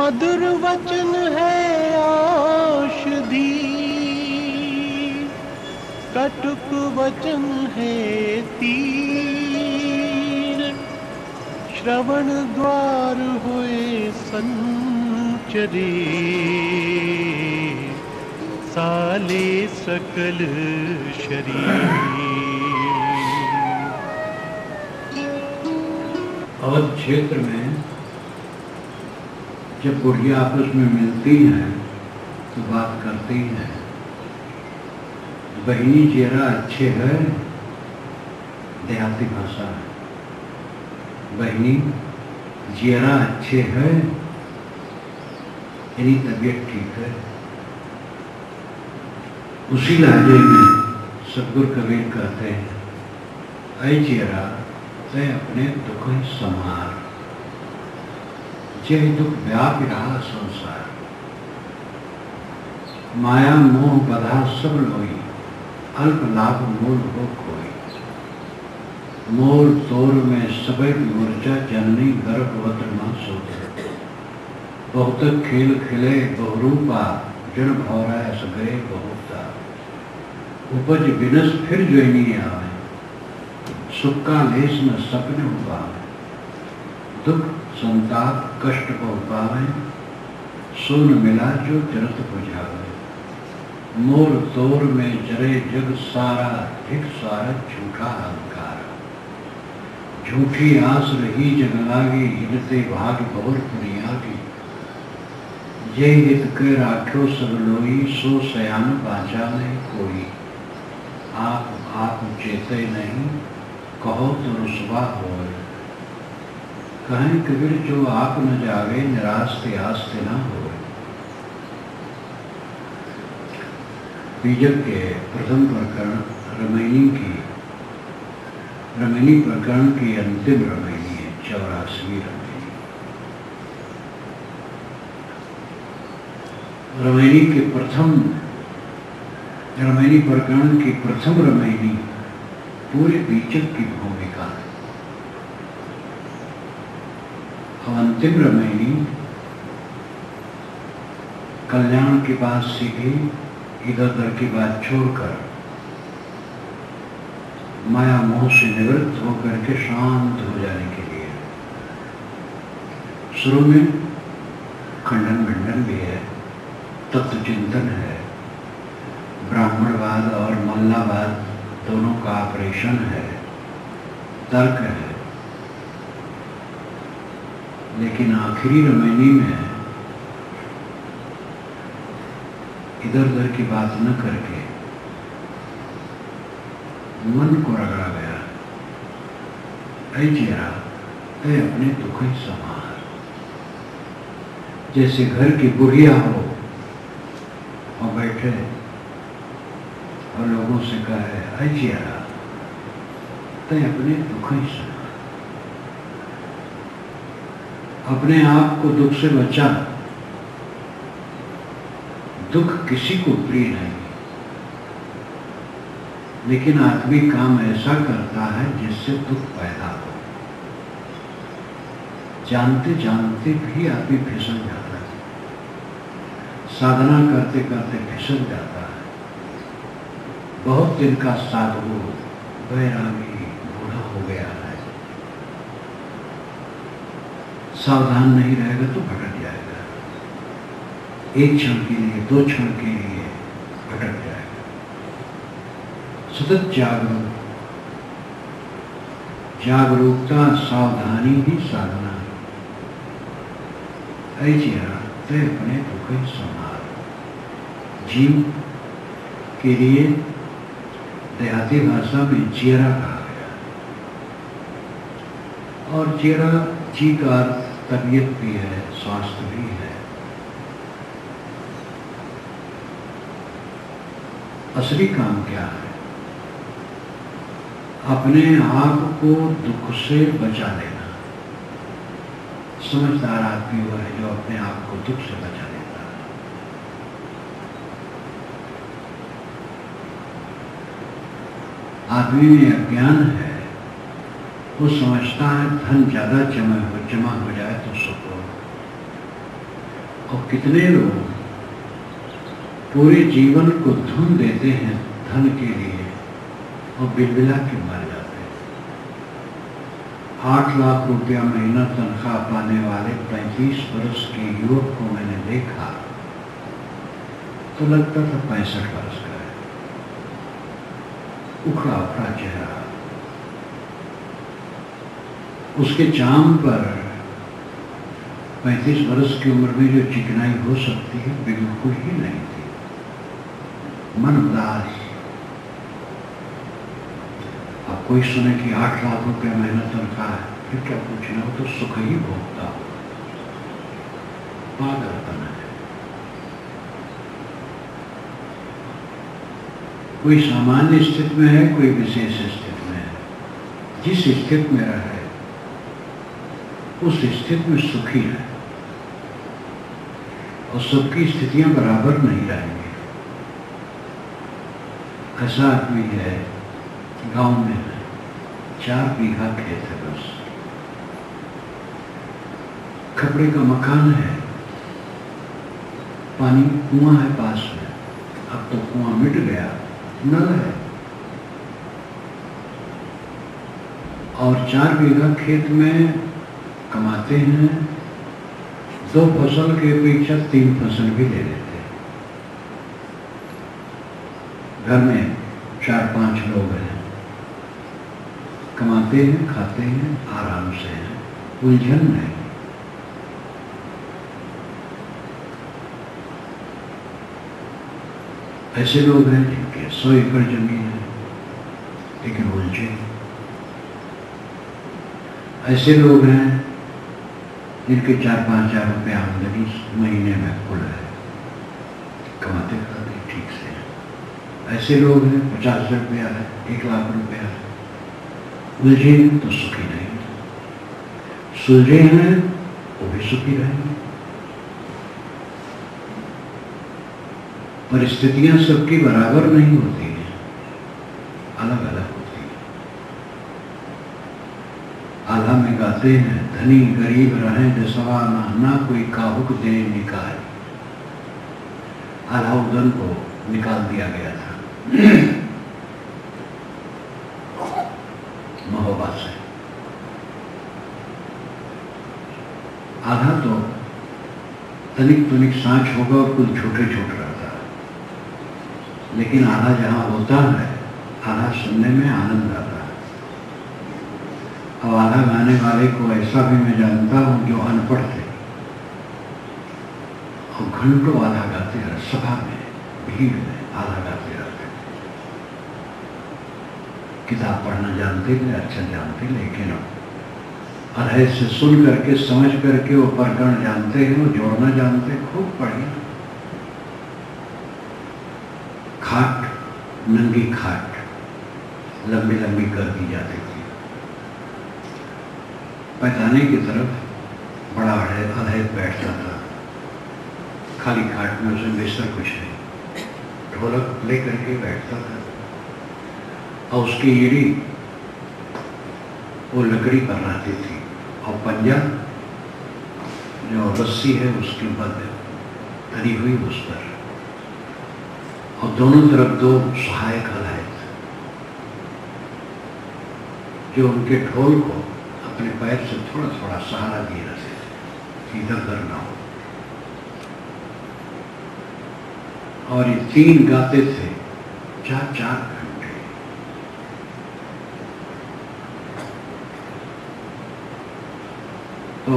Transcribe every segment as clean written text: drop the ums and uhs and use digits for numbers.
मधुर वचन है औषधि, कटुक वचन है तीर। श्रवण द्वार हुए संचरे, साले सकल शरीर। अवध क्षेत्र में जब बुढ़िया आपस में मिलती हैं तो बात करती हैं, बहनी चेहरा अच्छे है, देहाती भाषा है। बहनी चेहरा अच्छे है, यानी तबीयत ठीक है। उसी लहजे में सतगुरु कबीर कहते हैं, ऐ चेहरा तय अपने दुख समार, जय दुख व्याप रहा संसार। माया मोह बधा सब लोई, अल्प लाभ मूल हो कोई। मोल तोर में सबे मूर्छा, जननी गर्भवत न सोच। बहुत खेल खिले बहुरूपा, जन भौरा सगरे बहुता। उपज विनस फिर जोइनी आवे, सुख का लेस न सपने उपावे। दुख संताप कष्ट पहुँचावे, सुन मिला जो जरत बुझावे। मोर तोर में जरे जग सारा, धिक सारा झूठा अहंकार। झूठी आस रही जग लागी, हिलते भाग बहुर पुनियागी। जय हित के राख्यो सब लोई, सो सयान बाचा नहीं कोई। आप चेते नहीं, कहो तो रुसवा होए। कहें कबीर जो आप न जावे, निराश ते आस्ते न होए। बीजक के प्रथम प्रकरण रमैनी प्रकरण की अंतिम रमैनी है, 84वीं रमैनी। रमैनी प्रकरण की प्रथम रमैनी पूरे बीजक की भूमिका है। अब अंतिम रमैनी कल्याण की बात सीधी, इधर उधर की बात छोड़कर माया मोह से निवृत्त होकर के शांत हो जाने के लिए। शुरू में खंडन मंडन भी है, तत्व चिंतन है, ब्राह्मणवाद और मल्लावाद दोनों का ऑपरेशन है, तर्क है। लेकिन आखिरी रमैनी में इधर उधर की बात न करके मन को रगड़ा गया। ऐ चेहरा तय अपने दुख समार। जैसे घर की बुढ़िया हो और बैठे और लोगों से कहे, ऐ चेहरा तय अपने दुख समार। अपने आप को दुख से बचा। दुख किसी को प्रिय नहीं, लेकिन आदमी काम ऐसा करता है जिससे दुख पैदा हो। जानते जानते भी आदमी फिसल जाता है, साधना करते करते फिसल जाता है। बहुत दिन का साधु वैरागी बूढ़ा हो गया है, सावधान नहीं रहेगा तो भटक जाएगा। एक क्षण के लिए, दो क्षण के लिए भटक जाएगा। सतत जागरूकता सावधानी ही साधना है। ऐ चेहरा तय अपने दुख समार। जीव के लिए देहाती भाषा में चेहरा कहा गया, और चेहरा जी का अर्थ तबीयत भी है, स्वास्थ्य भी है। असली काम क्या है? अपने आप को दुख से बचा लेना। समझदार आदमी वो है जो अपने आप को दुख से बचा लेता है। आदमी में अज्ञान है, वो समझता है धन ज्यादा जमा हो जाए तो सुख हो, और कितने लोग पूरे जीवन को धुन देते हैं धन के लिए और बिलबिला के मर जाते हैं। 8 लाख रुपया महीना तनख्वाह पाने वाले 35 वर्ष के युवक को मैंने देखा तो लगता था 65 वर्ष का है। उखड़ा उखड़ा चेहरा, उसके चाम पर 35 वर्ष की उम्र में जो चिकनाई हो सकती है बिल्कुल ही नहीं थी। मन उदास। अब कोई सुने कि 8 लाख रुपया महीना तनख्वाह है, फिर क्या पूछना, हो तो सुख ही भोगता हो। पागलपन है। कोई सामान्य स्थिति में है, कोई विशेष स्थिति में है। जिस स्थिति में रहे उस स्थिति में सुखी है। और सबकी स्थितियां बराबर नहीं रहेंगी। ऐसा आदमी है, गांव में है, 4 बीघा खेत है, बस खपड़े का मकान है, पानी कुआं है पास में। अब तो कुआं मिट गया, नल है। और 4 बीघा खेत में कमाते हैं। 2 फसल के अपेक्षा 3 फसल भी ले लेते हैं। घर में 4-5 लोग हैं, कमाते हैं, खाते हैं, आराम से हैं, उलझन नहीं। ऐसे लोग हैं जिनके 100 एकड़ जमीन है लेकिन उलझे। ऐसे लोग हैं जिनके 4-5 हजार रुपये आमदनी महीने में कुल है, कमाते खाते ठीक से हैं। ऐसे लोग हैं 50 रुपया है, 1 लाख रुपया है, उलझे हैं तो सुखी नहीं, सुलझे हैं वो भी सुखी रहेंगे। परिस्थितियां सबकी बराबर नहीं होती हैं, अलग अलग होती हैं। आल्हा में गाते हैं, धनी गरीब रहें जसवा ना कोई काहुक दे निकाय। अलाउद्दीन को निकाल दिया गया था महोबा से। आधा तो तनिक तनिक सांच होगा और कुछ छोटे छोटे रहता है, लेकिन आधा जहां होता है आधा सुनने में आनंद आता है। अब आधा गाने वाले को ऐसा भी मैं जानता हूं जो अनपढ़ थे और घंटों आधा गाते रहे, सभा में भीड़ में आधा गाते रहते। किताब पढ़ना जानते थे, अच्छा जानते, लेकिन अधे से सुन करके समझ करके वो प्रकरण जानते हैं, वो जोड़ना जानते, खूब बढ़िया। खाट, नंगी खाट लंबी लंबी कर दी जाती थी, पैताने की तरफ बड़ा अधेड़ बैठता था, खाली खाट में उसे बिस्तर कुछ नहीं, ढोलक लेकर के बैठता था और उसकी एड़ी वो लकड़ी पर रहती थी और पंजा जो रस्सी है उसके ऊपर धरी हुई उस पर, और दोनों तरफ 2 सहायक अलायत जो उनके ढोल को अपने पैर से थोड़ा थोड़ा सहारा दिए रहते थे, इधर उधर ना हो। और ये 3 गाते थे 4-4 घंटे। तो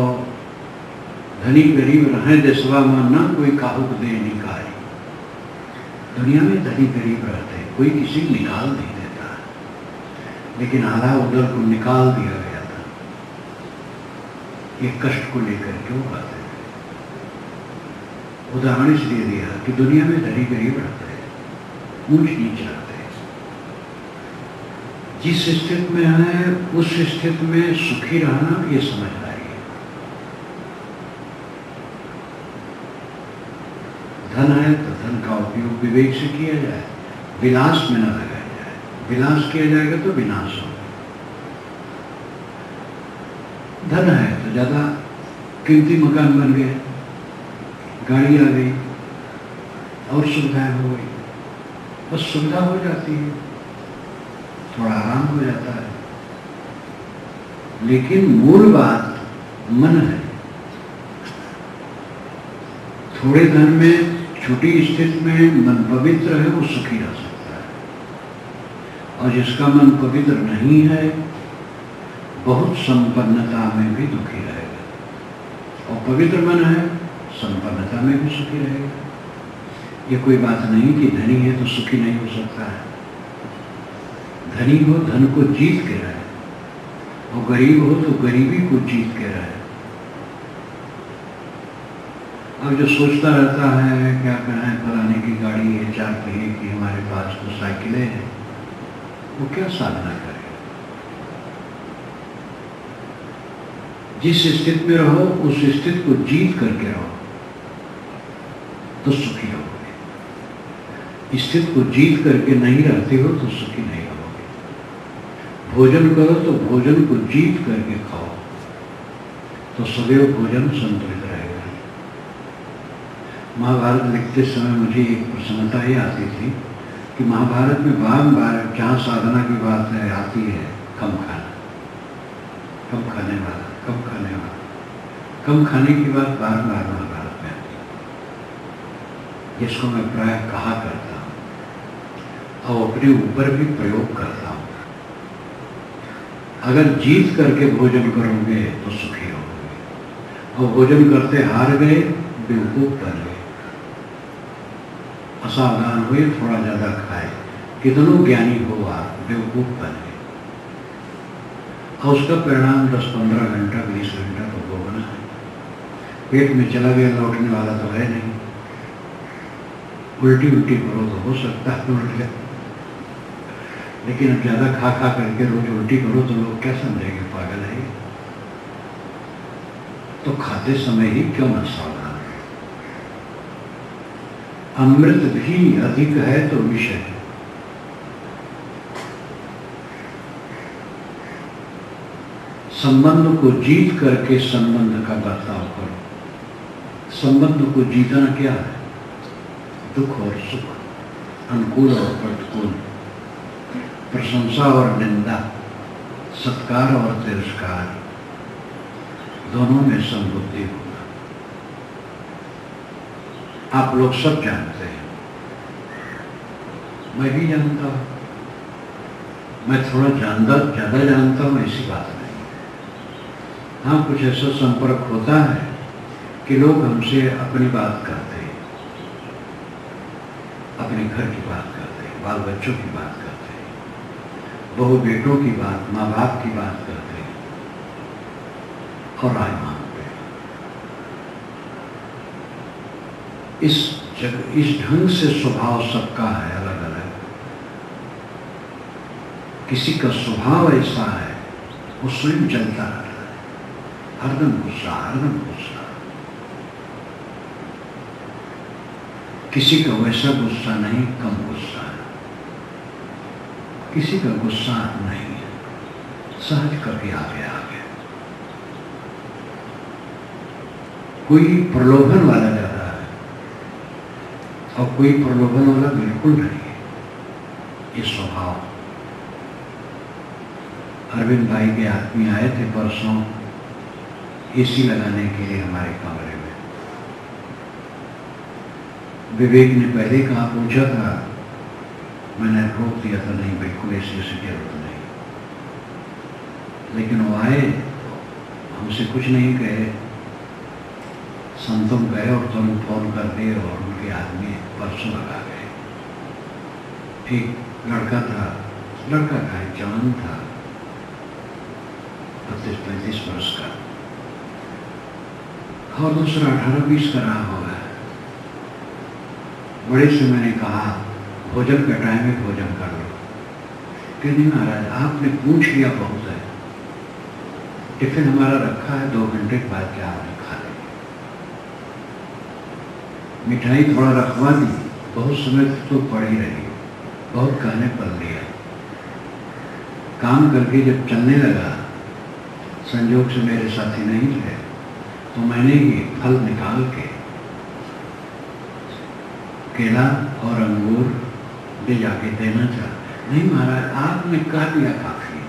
धनी गरीब रहें देशवा में ना कोई काहुक दे निकाय। दुनिया में धनी गरीब रहते हैं, कोई किसी को निकाल नहीं देता, लेकिन आधा उधर को निकाल दिया गया था। ये कष्ट को लेकर क्यों बात है? उदाहरण इसलिए दिया कि दुनिया में धनी गरीब रहते हैं, ऊंच नीच रहते हैं। जिस स्थिति में है उस स्थिति में सुखी रहना ये समझदारी है। धन है तो धन का उपयोग विवेक से किया जाए, विलास में न लगाया जाए। विलास किया जाएगा तो विनाश होगा। धन है तो ज्यादा कीमती मकान बन गए, गाड़ी आ गई और सुविधाएं हो गई, बस सुविधा हो जाती है, थोड़ा आराम हो जाता है, लेकिन मूल बात मन है। थोड़े धन में, छोटी स्थिति में मन पवित्र है, वो सुखी रह सकता है, और जिसका मन पवित्र नहीं है, बहुत संपन्नता में भी दुखी रहेगा, और पवित्र मन है, संपन्नता में भी सुखी रहेगा। ये कोई बात नहीं कि धनी है तो सुखी नहीं हो सकता है। धनी हो धन को जीत के रहे, और गरीब हो तो गरीबी को जीत के रहे। अब जो सोचता रहता है क्या करें, फलाने की गाड़ी है, 4 पहिए की, हमारे पास तो साइकिलें हैं, वो क्या साधना करे? जिस स्थिति में रहो उस स्थिति को जीत करके रहो तो सुखी रहोगे। स्थिति को जीत करके नहीं रहते हो तो सुखी नहीं रहोगे। भोजन करो तो भोजन को जीत करके खाओ तो सदैव भोजन संतुलित रहेगा। महाभारत लिखते समय मुझे एक प्रसन्नता ही आती थी कि महाभारत में बार जहाँ साधना की बात है आती है, कम खाना, कम खाने वाला, कम खाने वाला, कम खाने की बात बार महाभारत में आती है, जिसको मैं प्राय कहा करता हूँ और अपने ऊपर भी प्रयोग करता हूँ। अगर जीत करके भोजन करोगे तो सुखी रहोगे, और भोजन करते हार गए बेवकूफ बन गए, असावधान हुए, थोड़ा ज्यादा खाए, कितनों ज्ञानी हो आप, बेवकूफ बन गए, और उसका परिणाम 10-15 घंटा 20 घंटा तो भोगना है। पेट में चला गया, लौटने वाला तो है नहीं। उल्टी करो तो हो सकता है उल्ट जाए, लेकिन अब ज्यादा खा करके रोज उल्टी करो तो लोग क्या समझेंगे, पागल है। तो खाते समय ही क्यों न सावधान। अमृत भी अधिक है तो विष है। संबंध को जीत करके संबंध का बर्ताव करो। संबंध को जीतना क्या है? दुख और सुख, अनुकूल और प्रतिकूल, प्रशंसा और निंदा, सत्कार और तिरस्कार, दोनों में समबुद्धि होना। आप लोग सब जानते हैं, मैं भी जानता हूं, मैं थोड़ा ज्यादा जानता हूं, ऐसी बात नहीं। हाँ, कुछ ऐसा संपर्क होता है कि लोग हमसे अपनी बात करते हैं, अपने घर की बात करते हैं, बाल बच्चों की बात करते हैं, बहू बेटों की बात, माँ बाप की बात करते हैं और राय मांगते हैं। इस ढंग से स्वभाव सबका है अलग अलग। किसी का स्वभाव ऐसा है, वो स्वयं जलता रहता है, हरदम गुस्सा, हरदम गुस्सा। किसी का वैसा गुस्सा नहीं, कम गुस्सा है। किसी का गुस्सा नहीं है, सहज कभी आ गया। कोई प्रलोभन वाला ज्यादा है और कोई प्रलोभन वाला बिल्कुल नहीं है। ये स्वभाव। अरविंद भाई के आदमी आए थे परसों एसी लगाने के लिए हमारे कमरे में। विवेक ने पहले कहा, पूछा था, मैंने रोक दिया था, नहीं बिल्कुल एसी की जरूरत नहीं। लेकिन वो आए, हमसे कुछ नहीं कहे, संतों गए और तुरंत फोन कर दिए और उनके आदमी परसों लगा गए। एक लड़का था, लड़का का जवान था, 32-35 वर्ष का, और दूसरा 18-20 का रहा होगा। बड़े से मैंने कहा, भोजन का टाइम है, भोजन कर लो। कि नहीं महाराज, आपने पूछ लिया बहुत है, टिफिन हमारा रखा है, 2 घंटे के बाद क्या आपने खा लेंगे। मिठाई थोड़ा रखवा दी, बहुत समय तो पड़ी रही, बहुत कहने पर लिया। काम करके जब चलने लगा, संजोग से मेरे साथी नहीं थे, तो मैंने ये फल निकाल के केला और अंगूर ले जाके देना चाहते। नहीं महाराज, आपने कहा दिया काफी है।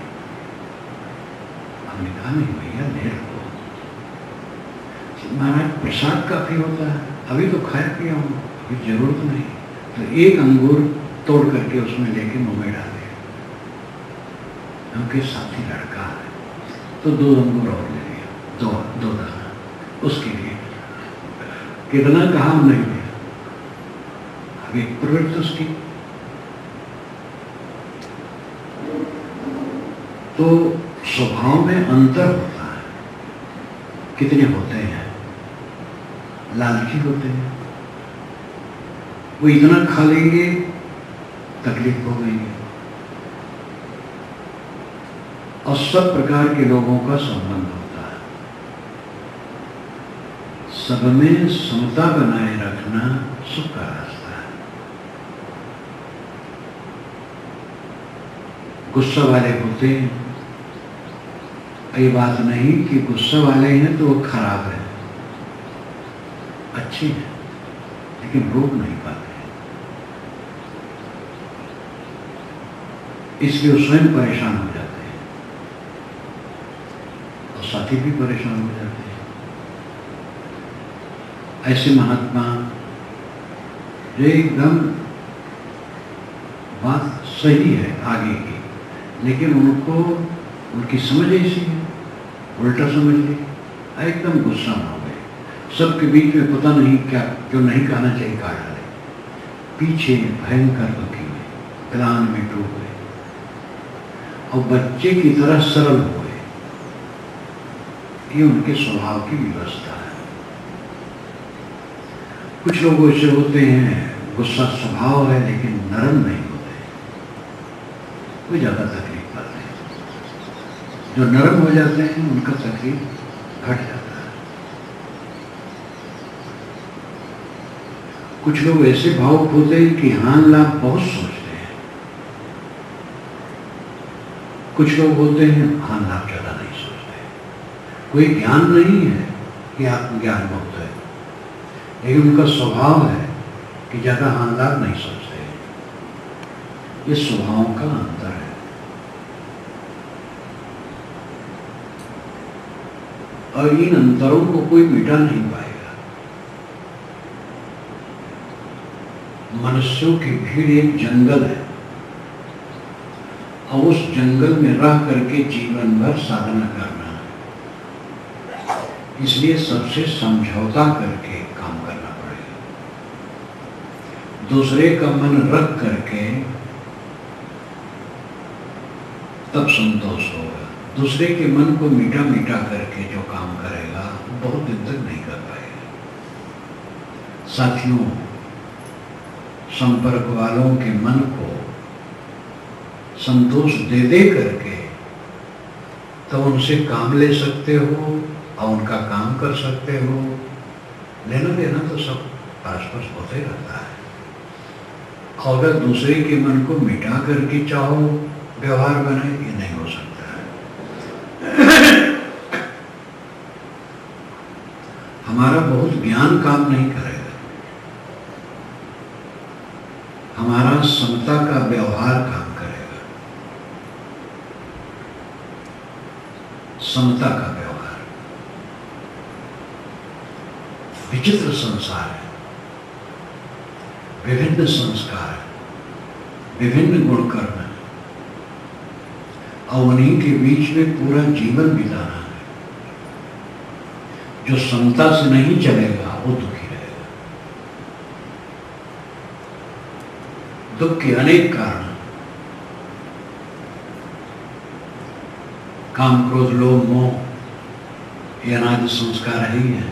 हमने कहा नहीं भैया, ले लो। महाराज प्रसाद काफी होता है, अभी तो खाया पिया हूँ, अभी जरूरत नहीं। तो एक अंगूर तोड़ करके उसमें लेके मुंह में डाले। उनके साथी लड़का है तो 2 अंगूर और ले लिया, 2 दाना उसके लिए। कितना कहा नहीं दिया, अब एक प्रवृत्ति उसकी। तो स्वभाव में अंतर होता है। कितने होते हैं लालची होते हैं, वो इतना खा लेंगे तकलीफ हो गई। और सब प्रकार के लोगों का संबंध होता है। सब में समता बनाए रखना सुख का रास्ता है। गुस्सा वाले होते हैं, ये बात नहीं कि गुस्सा वाले हैं तो वो खराब है, अच्छे हैं, लेकिन रोक नहीं पाते हैं। इसलिए वो स्वयं परेशान हो जाते हैं और साथी भी परेशान हो जाते हैं। ऐसे महात्मा जो एकदम बात सही है आगे की, लेकिन उनको उनकी समझ ऐसी है, उल्टा समझ ली, एकदम गुस्सा में हो गए। सबके बीच में पता नहीं क्या जो नहीं कहना चाहिए कहा डाले, पीछे भयंकर दुखी हुए, ग्लान में डूब गए और बच्चे की तरह सरल हो गए। ये उनके स्वभाव की व्यवस्था है। कुछ लोग ऐसे होते हैं, गुस्सा स्वभाव है लेकिन नरम नहीं होते, वो ज्यादा तकलीफ पाते हैं। जो नरम हो जाते हैं उनका तकलीफ घट जाता है। कुछ लोग ऐसे भावुक होते हैं कि हानि लाभ बहुत सोचते हैं। कुछ लोग होते हैं हानि लाभ ज्यादा नहीं सोचते। कोई ज्ञान नहीं है कि आत्मज्ञान बहुत है, लेकिन उनका स्वभाव है कि ज्यादा हानि लाभ नहीं सोचते। ये स्वभाव का अंतर है। और इन अंतरों को कोई मिटा नहीं पाएगा। मनुष्यों की भीड़ एक जंगल है और उस जंगल में रह करके जीवन भर साधना करना है। इसलिए सबसे समझौता करके काम करना पड़ेगा। दूसरे का मन रख करके तब संतोष होगा। दूसरे के मन को मीठा मीठा करके जो काम करेगा बहुत दिन तक नहीं कर पाएगा। साथियों, संपर्क वालों के मन को संतोष दे दे करके तो उनसे काम ले सकते हो और उनका काम कर सकते हो। लेना देना तो सब परस्पर होते रहता है। और अगर दूसरे के मन को मिटा करके चाहो व्यवहार बने, ये नहीं हो सकता है। हमारा बहुत ज्ञान काम नहीं करेगा, हमारा समता का व्यवहार काम करेगा। समता का व्यवहार विचित्र संसार है, विभिन्न संस्कार है, विभिन्न गुण कर्म है, और उन्हीं के बीच में पूरा जीवन बिताना है। जो समता से नहीं चलेगा वो दुखी रहेगा। दुख के अनेक कारण, काम क्रोध लोभ मोह, ये अनादि संस्कार ही है।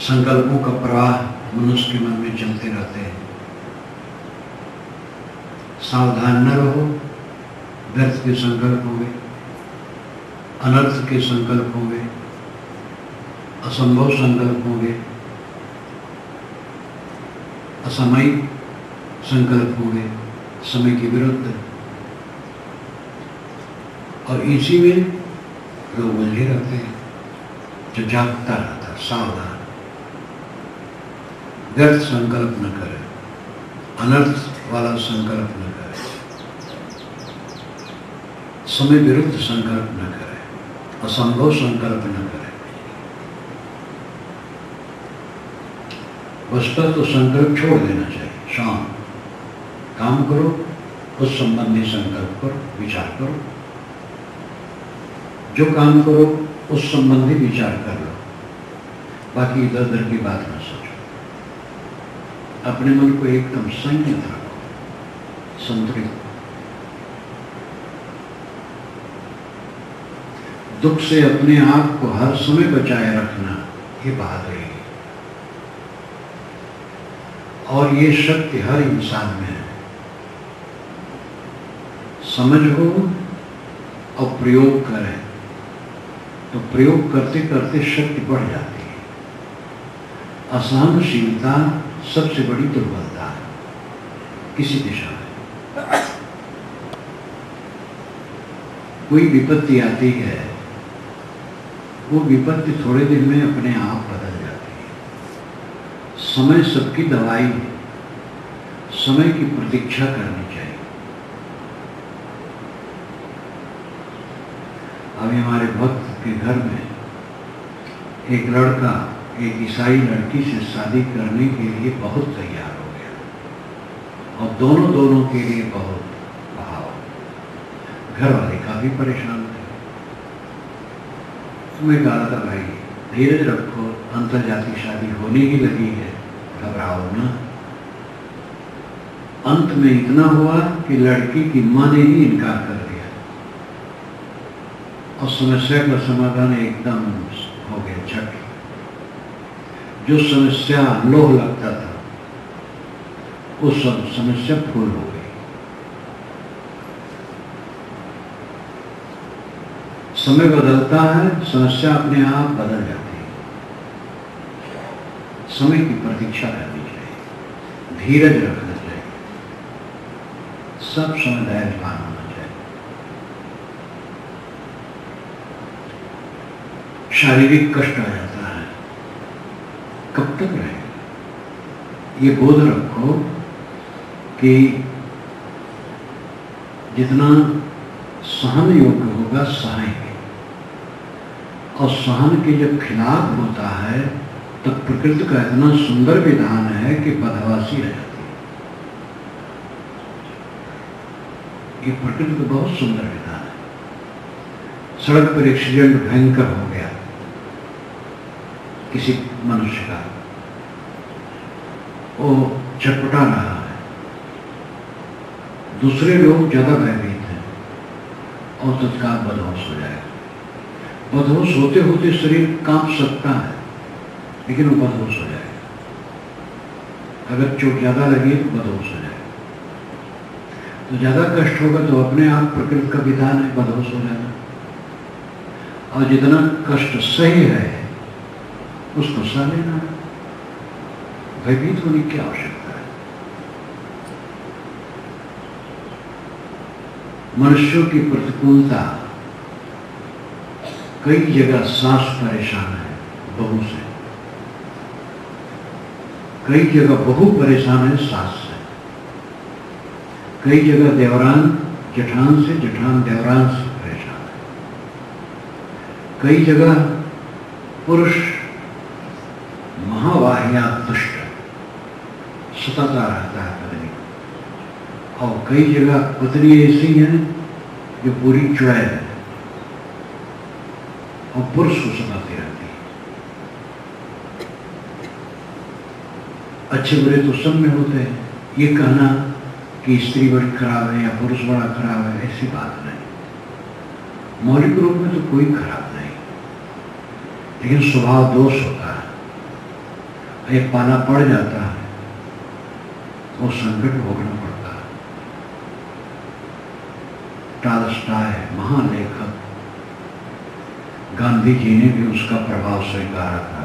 संकल्पों का प्रवाह मनुष्य के मन में चलते रहते हैं। सावधान न रहो, व्यर्थ के संकल्प होंगे, अनर्थ के संकल्प होंगे, असंभव संकल्प होंगे, असामयिक संकल्प होंगे, समय के विरुद्ध। और इसी में लोग उलझे रहते हैं। जो जागता रहता, सावधान, व्यर्थ संकल्प न करे, अनर्थ वाला संकल्प न करे, समय विरुद्ध संकल्प न करे, असंभव संकल्प न करे। वस्तुतः तो संकल्प छोड़ देना चाहिए। शाम काम करो, उस संबंधी संकल्प करो, विचार करो। जो काम करो उस संबंधी विचार कर लो, बाकी इधर उधर की बात न सोचो। अपने मन को एकदम संयत रखो, संतुलित। दुख से अपने आप को हर समय बचाए रखना ये बहादुरी है, और ये शक्ति हर इंसान में है। समझ हो और प्रयोग करें तो प्रयोग करते करते शक्ति बढ़ जाती है। असहनशीलता सबसे बड़ी दुर्बलता है किसी दिशा में। कोई विपत्ति आती है, वो विपत्ति थोड़े दिन में अपने आप बदल जाती है। समय सबकी दवाई है, समय की प्रतीक्षा करनी चाहिए। अभी हमारे भक्त के घर में एक लड़का एक ईसाई लड़की से शादी करने के लिए बहुत तैयार हो गया, और दोनों के लिए बहुत भाव। घर वाले काफी परेशान थे। मैं कहा था, भाई धीरज रखो, अंतरजातीय शादी होने ही लगी है, घबराओ ना। अंत में इतना हुआ कि लड़की की मां ने ही इनकार कर दिया, और समस्या का समाधान एकदम हो गया झट। जो समस्या लोह लगता था, वो सब समस्या फूल हो गई। समय बदलता है, समस्या अपने आप बदल जाती है। समय की प्रतीक्षा करनी चाहिए, धीरज रखना चाहिए, सब समय धैर्यवान होना चाहिए। शारीरिक कष्ट आ जाता है, कब तक रहे? ये बोध रखो कि जितना सहन योग्य होगा सहेंगे, और सहन के जब खिलाफ होता है तब प्रकृति का इतना सुंदर विधान है कि बदहवासी रह जाती है। ये प्रकृति का बहुत सुंदर विधान है। सड़क पर एक्सीडेंट भयंकर हो गया किसी मनुष्य का, वो छटपटा रहा है, दूसरे लोग ज्यादा भयभीत हैं, और तत्काल बदहोश हो जाएगा। बदहोश होते होते शरीर कांप सकता है, लेकिन वो बदहोश हो जाएगा। अगर चोट ज्यादा लगी तो बदहोश हो जाएगा। तो ज्यादा कष्ट होगा तो अपने आप प्रकृति का विधान है बदहोश हो जाना। और जितना कष्ट सही है उसको सह लेना, भयभीत होने की आवश्यकता है। मनुष्यों की प्रतिकूलता, कई जगह सास परेशान है बहू से, कई जगह बहू परेशान है सास से, कई जगह देवरान जेठान से, जेठान देवरान से परेशान है, कई जगह पुरुष महावाहियात दुष्ट सताता रहता है पत्नी, और कई जगह पत्नी ऐसी है जो पूरी चुड़ैल है और पुरुष को सताती रहती है। अच्छे बुरे तो सब में होते हैं। ये कहना कि स्त्री बड़ी खराब है या पुरुष बड़ा खराब है, ऐसी बात नहीं। मौलिक रूप में तो कोई खराब नहीं, लेकिन स्वभाव दोष होता है। एक पाला पड़ जाता है, वो संकट भोगना पड़ता है। टॉलस्टॉय महालेखक, गांधी जी ने भी उसका प्रभाव स्वीकारा था।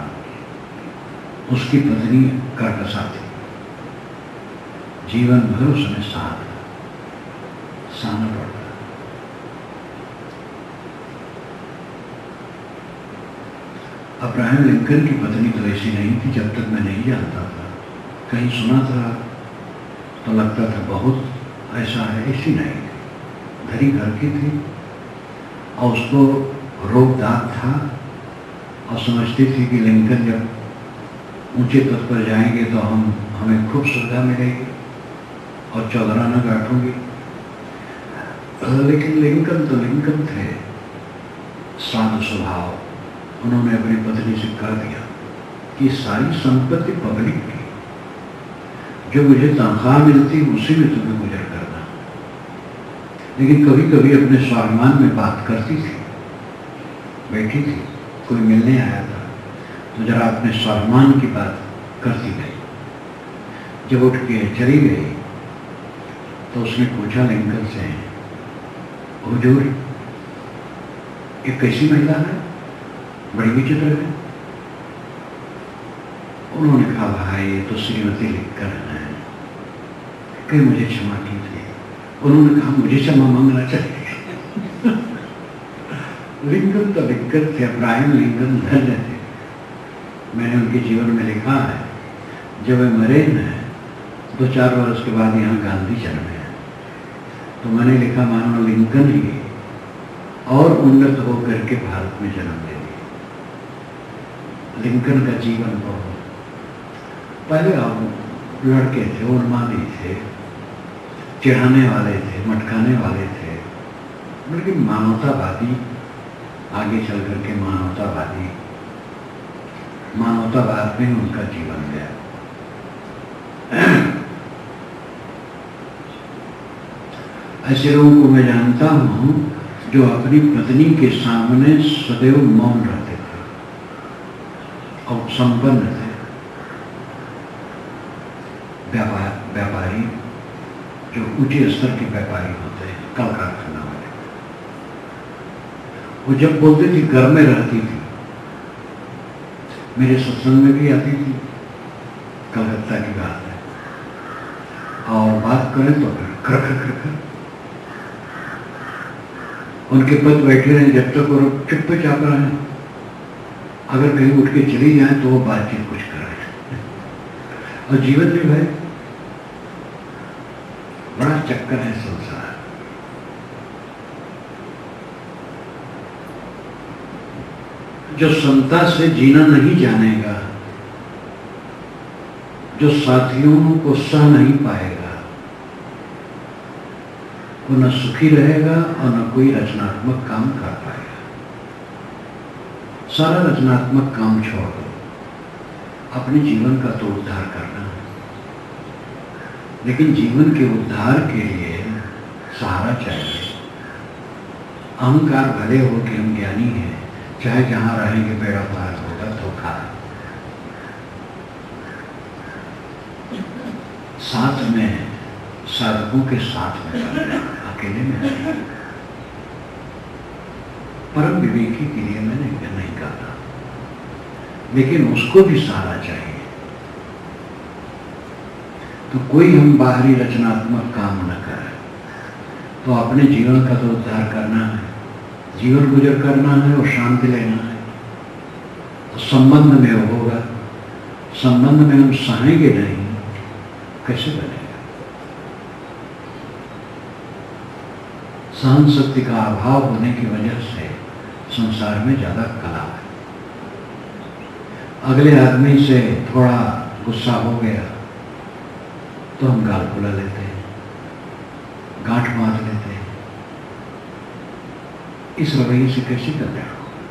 उसकी पत्नी कर्कशा थी, जीवन भर उसने सहना पड़ता। अब्राहम लिंकन की पत्नी तो ऐसी नहीं थी, जब तक मैं नहीं जानता था। कहीं सुना था तो लगता था बहुत ऐसा है, ऐसी नहीं धरी घर की थी और उसको रोग दाग था और समझती थी कि लिंकन जब ऊंचे पद पर जाएंगे तो हमें खूब सुविधा मिलेगी और चौधराना गांठूंगी। लेकिन लिंकन तो लिंकन थे, साधु स्वभाव। उन्होंने अपनी पत्नी से कह दिया कि सारी संपत्ति पब्लिक की, जो मुझे तनख्वाह मिलती उसी में तुम्हें गुजर करना। लेकिन कभी कभी अपने स्वाभिमान में बात करती थी, बैठी थी, कोई मिलने आया था तो जरा अपने स्वाभिमान की बात करती गई। जब उठ के चली गई तो उसने पूछा लिंकन से, हुजूर ये कैसी महिला है, बड़ी विचित्र है। उन्होंने कहा भाई ये तो श्रीमती लिंकन है, कि मुझे क्षमा कीजिए। उन्होंने कहा मुझे क्षमा मांगना चाहिए। लिंकन तो लिंकन थे, अब्राहम लिंकन धन्य थे। मैंने उनके जीवन में लिखा है, जब वे मरे न 2-4 वर्ष के बाद यहाँ गांधी जन्मे, तो मैंने लिखा मानो लिंकन ही और उन्नत होकर के भारत में जन्म ले लिया। लिंकन का जीवन बहुत, पहले आप लड़के थे, उन्मादी थे, चिढ़ाने वाले थे, मटकाने वाले थे, बल्कि मानवतावादी, आगे चल करके मानवतावाद में उनका जीवन गया। ऐसे लोगों को मैं जानता हूं जो अपनी पत्नी के सामने सदैव मौन रहते थे और संपन्न थे। व्यापारी जो ऊंचे स्तर के व्यापारी होते हैं, कल कारखाना वाले, वो जब बोलते थे घर में रहती थी, मेरे सत्संग में भी आती थी, कलकत्ता की बात है, और बात करें तो फिर खर खर खर खर। उनके पद बैठे रहे जब तक वो चुपचाप रहे, अगर कहीं उठ के चली जाए तो वो बातचीत कुछ कर रहे और जीवन में भाई बड़ा चक्कर है संसार। जो समता से जीना नहीं जानेगा, जो साथियों को सह नहीं पाएगा, वो न सुखी रहेगा और न कोई रचनात्मक काम कर पाएगा। सारा रचनात्मक काम छोड़ दो, अपने जीवन का तो उद्धार करना है। लेकिन जीवन के उद्धार के लिए सहारा चाहिए। अहंकार भले हो कि हम ज्ञानी हैं, चाहे जहां रहेंगे बेड़ा पार होगा, धोखा। साथ में साधकों के साथ में रहना, अकेले में नहीं। परम विवेकी के लिए मैंने नहीं कहा, लेकिन उसको भी सहारा चाहिए। तो कोई हम बाहरी रचनात्मक काम न करें, तो अपने जीवन का तो उद्धार करना है, जीवन गुजर करना है और शांति लेना है। तो संबंध में होगा, संबंध में हम सहेंगे नहीं, कैसे बनेगा? सहन शक्ति का अभाव होने की वजह से संसार में ज्यादा कला है। अगले आदमी से थोड़ा गुस्सा हो गया तो हम गाल फुला लेते हैं, गांठ मार लेते हैं। इस रवैये से कैसे कल्याण होगा?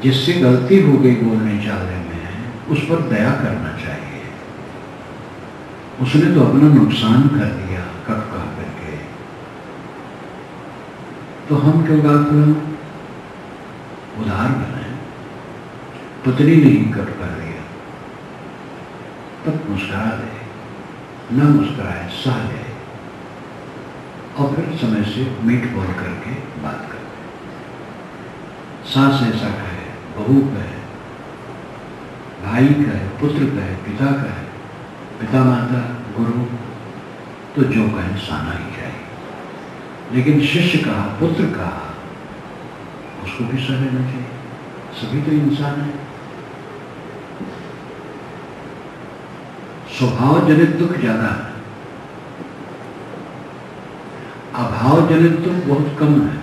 जिससे गलती हो गई बोलने चालने में, उस पर दया करना चाहिए। उसने तो अपना नुकसान कर दिया कट कह करके, तो हम क्यों गाल फुलाएं? उदार बने। पत्नी ने ही कट कर दिया, तब मुस्कुरा दे, न मुस्कुराए सह ले, और फिर समय से मीठ बोल करके बात कर। सास ऐसा कहे, बहू कहे, भाई कहे, पुत्र कहे, पिता कहे, पिता माता गुरु, तो जो कहे साना ही चाहिए। लेकिन शिष्य कहा, पुत्र कहा, उसको भी सह लेना चाहिए। सभी तो इंसान है। स्वभाव जनित दुख ज्यादा है, अभाव जनित दुख बहुत कम है।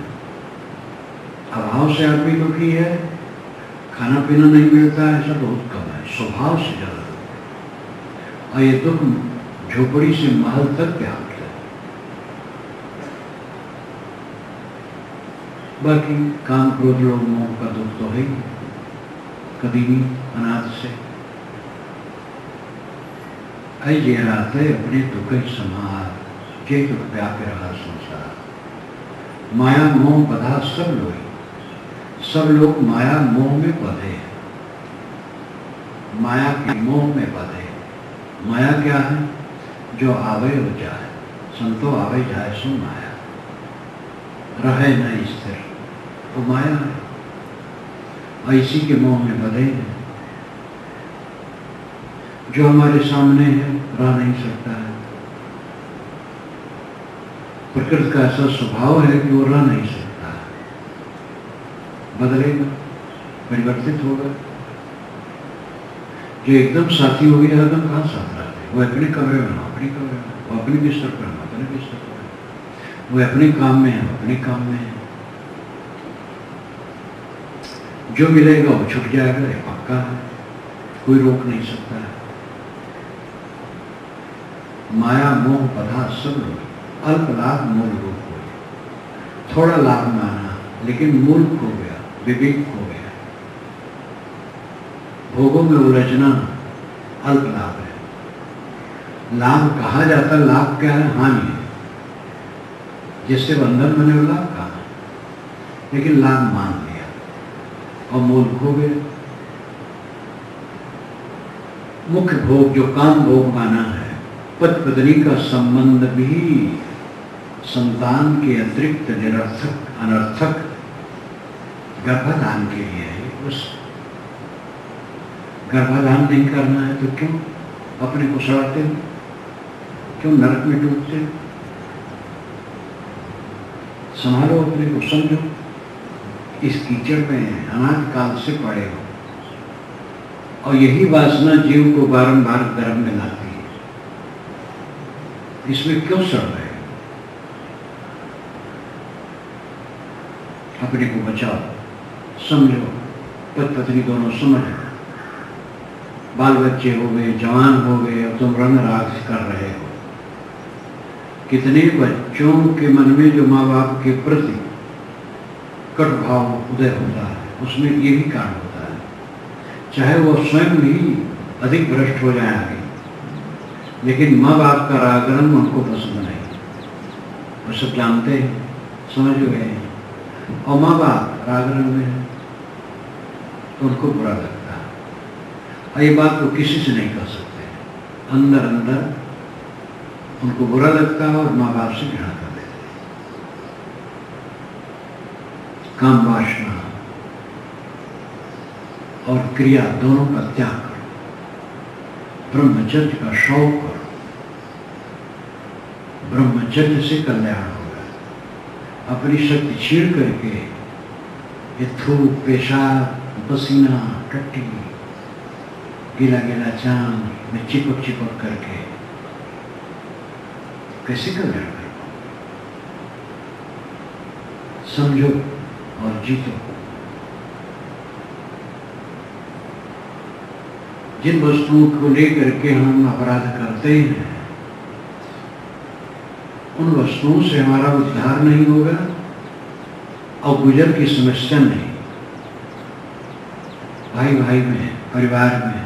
अभाव से आदमी दुखी है, खाना पीना नहीं मिलता है, ऐसा बहुत कम है। स्वभाव से ज्यादा दुख है। और ये दुख झोपड़ी से महल तक व्याप्त है। बाकी काम क्रोध लोग मोह का दुख तो है ही, कदीमी अनाथ से ऐ जे राते अपने दुख समार, जे दुख व्यापी रहा संसार। माया मोह बधा सब लोग माया मोह में बधे हैं, माया के मोह में बधे। माया क्या है? जो आवे हो जाए, संतो आवे जाए सो माया, रहे न स्थिर, तो माया है। और इसी के मोह में बधे हैं। जो हमारे सामने है रह नहीं सकता है। प्रकृति का ऐसा स्वभाव है कि वो रह नहीं सकता है, बदलेगा, परिवर्तित होगा। जो एकदम साथी हो गया, एकदम कहाँ साथ रहते? वो अपने कमरे में, अपने कमरे में, वो अपने बिस्तर पर, अपने बिस्तर पर, वो अपने काम में है, अपने काम में है। जो मिलेगा वो छूट जाएगा, ये पक्का है, कोई रोक नहीं सकता है। माया मोह बधा सब लोग, अल्प लाभ मूल रूप हो गया। थोड़ा लाभ माना लेकिन मूल खो गया, विवेक खो गया। भोगों में उलझना अल्प लाभ है। लाभ कहा जाता, लाभ क्या है? हानि है। जिससे बंधन बने वो लाभ कहा, लेकिन लाभ मान लिया और मूल खो गया। मुख्य भोग जो काम भोग माना है, पति पत्नी का संबंध भी संतान के अतिरिक्त निरर्थक अनर्थक गर्भाधान के लिए है। उस गर्भाधान नहीं करना है तो क्यों अपने को सड़ाते हो, क्यों नरक में डूबते हो? संभालो अपने को, समझो इस कीचड़ में अनाथ काल से पड़े हो, और यही वासना जीव को बारंबार गर्भ में लाती है। इसमें क्यों सड़ रहे? अपने को बचाओ, समझो, पति पत्नी दोनों समझो। बाल बच्चे हो गए, जवान हो गए, और तुम रंग राग कर रहे हो। कितने बच्चों के मन में जो माँ बाप के प्रति कट भाव उदय होता है, उसमें ये भी कारण होता है। चाहे वो स्वयं भी अधिक भ्रष्ट हो जाए आगे, लेकिन माँ बाप का रागरंग उनको पसंद नहीं। वो सब जानते हैं, समझ गए हैं, और माँ बाप रागरंग में है तो उनको बुरा लगता है। और ये बात वो किसी से नहीं कर सकते, अंदर अंदर उनको बुरा लगता है और माँ बाप से घृणा कर देते हैं। काम वासना और क्रिया दोनों का त्याग करो, ब्रह्मचर्य का शौक करो। ब्रह्मचर्य से कल्याण होगा। अपनी शक्ति छीड़ करके ये थूक, पेशाब, पसीना, टट्टी, गीला गीला चांद में चिपक चिपक करके कैसे कल्याण करो? समझो और जीतो। जिन वस्तुओं को लेकर के हम अपराध करते हैं, उन वस्तुओं से हमारा उद्धार नहीं होगा और गुजर की समस्या नहीं। भाई भाई में, परिवार में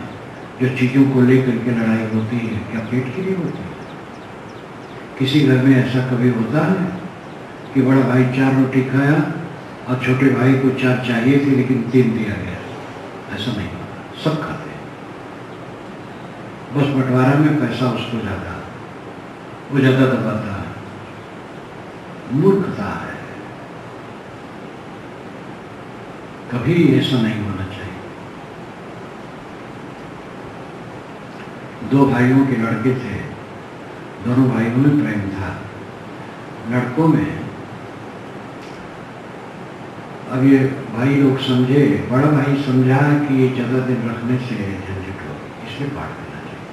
जो चीजों को लेकर के लड़ाई होती है, क्या पेट के लिए होती है? किसी घर में ऐसा कभी होता है कि बड़ा भाई 4 रोटी खाया और छोटे भाई को 4 चाहिए थी लेकिन 3 दिया गया? ऐसा नहीं होता, सब खाते हैं। बस बंटवारा में पैसा उसको ज्यादा, वो ज्यादा दबाता है। मूर्खता है, कभी ऐसा नहीं होना चाहिए। 2 भाइयों के लड़के थे, दोनों भाइयों में प्रेम था। लड़कों में अब ये भाई लोग समझे, बड़ा भाई समझा कि ये ज्यादा दिन रखने से झंझट होगी, इसलिए बांट देना चाहिए।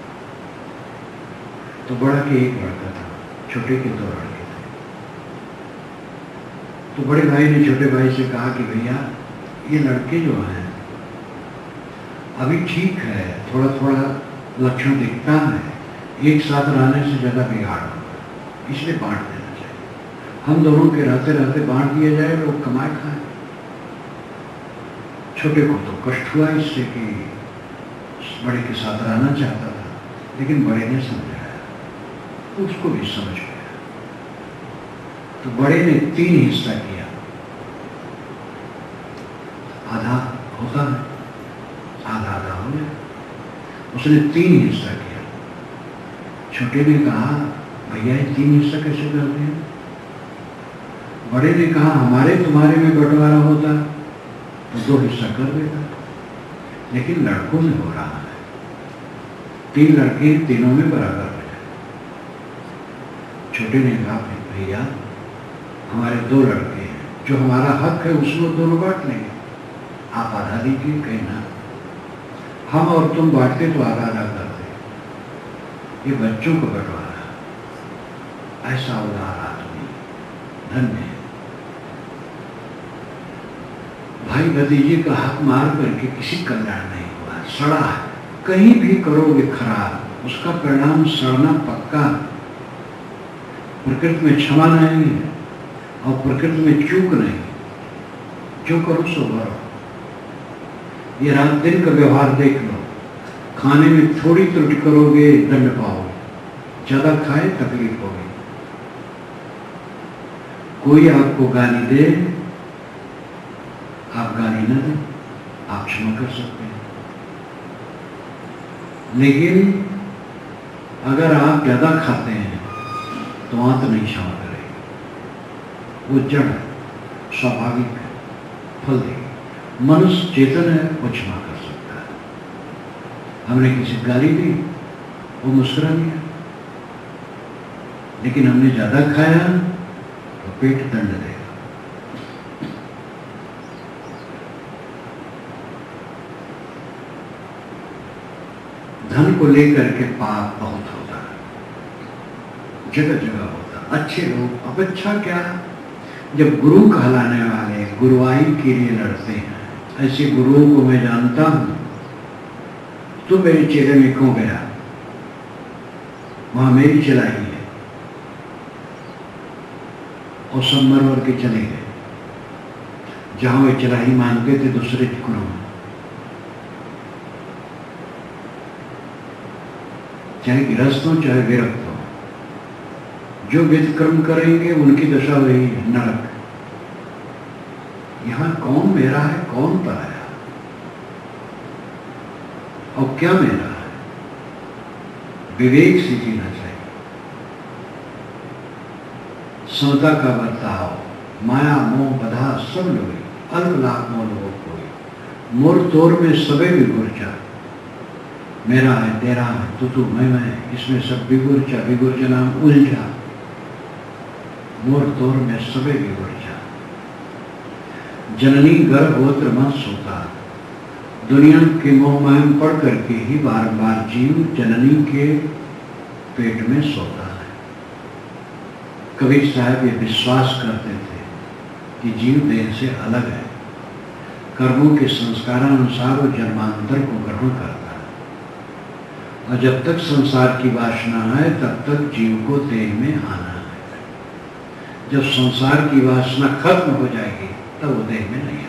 तो बड़ा के एक लड़का था, छोटे के 2 लड़के थे। तो बड़े भाई ने छोटे भाई से कहा कि भैया ये लड़के जो हैं अभी ठीक है, थोड़ा थोड़ा लक्षण दिखता है, एक साथ रहने से ज़्यादा बिगाड़ होगा, इसलिए बांट देना चाहिए। हम दोनों के रहते रहते बांट दिया जाए, लोग कमाए खाएं। छोटे को तो कष्ट हुआ इससे कि बड़े के साथ रहना चाहता था, लेकिन बड़े ने समझाया तो उसको भी समझ गया। तो बड़े ने 3 हिस्सा किया, आधा होता है, आधा आधा हो गया। उसने 3 हिस्सा किया। छोटे ने कहा भैया ये 3 हिस्सा कैसे करते हैं? बड़े ने कहा हमारे तुम्हारे में बंटवारा होता तो 2 हिस्सा कर देता, लेकिन लड़कों में हो रहा है, 3 लड़के तीनों में बराबर हो जाए। छोटे ने कहा भैया हमारे 2 लड़के हैं, जो हमारा हक है उसमें दोनों बांट लेंगे, आप आधा दीजिए, कहना हम और तुम बांटते तो आधा आधा करते, ये बच्चों को बंटवारा, ऐसा उदार आदमी धन्य है। भाई भतीजे का हक मार करके किसी कल्याण नहीं हुआ, सड़ा है। कहीं भी करोगे खराब, उसका परिणाम सड़ना पक्का। प्रकृति में क्षमा नहीं है और प्रकृति में चूक नहीं, जो करो सो करो। ये रात दिन का व्यवहार देख लो, खाने में थोड़ी त्रुटि करोगे दंड पाओगे, ज्यादा खाए तकलीफ होगी। कोई आपको गाली दे, आप गाली न दें, आप क्षमा कर सकते हैं। लेकिन अगर आप ज्यादा खाते हैं तो आंत नहीं क्षमा करेगी, वो जड़ है, स्वाभाविक है, फल देगी। मनुष्य चेतन है, वो क्षमा कर सकता है। हमने किसी गाली दी, वो मुस्कुरा दिया, लेकिन हमने ज्यादा खाया तो पेट दंड देगा। धन को लेकर के पाप बहुत होता है, जगह जगह होता है। अच्छे लोग, अब अच्छा क्या, जब गुरु कहलाने वाले गुरुआई के लिए लड़ते हैं, ऐसे गुरुओं को मैं जानता हूं। तो मेरे चेले में क्यों गया, वहां मेरी चलाई है, और सब मरवर के चले गए। जहां वे चलाई मानते थे दूसरे गुरु, चाहे गृहस्थ हो चाहे विरक्त हो, जो व्यतिक्रम करेंगे उनकी दशा वही है, नरक। यहां कौन मेरा है, कौन पराया, और क्या मेरा है, विवेक से जीना चाहिए। समता का बर्ताव, माया मोह बधा सब लोग, अल्प लाभ मोल हो कोई, मोर तोर में सबे विगुर्चा, मेरा है तेरा है तू मैं, इसमें सब विगुर्चा, विगुर्चा नाम उलझा, मोर तोर में सबे विगुर्चा। जननी गर्भवत्र मत सोता, दुनिया के मोह महम पढ़ करके ही बार बार जीव जननी के पेट में सोता है। कबीर साहब ये विश्वास करते थे कि जीव देह से अलग है, कर्मों के संस्कारानुसार वो जन्मांतर को ग्रहण करता है, और जब तक संसार की वासना है तब तक जीव को देह में आना है। जब संसार की वासना खत्म हो जाएगी तब वो देह में नहीं आएगी।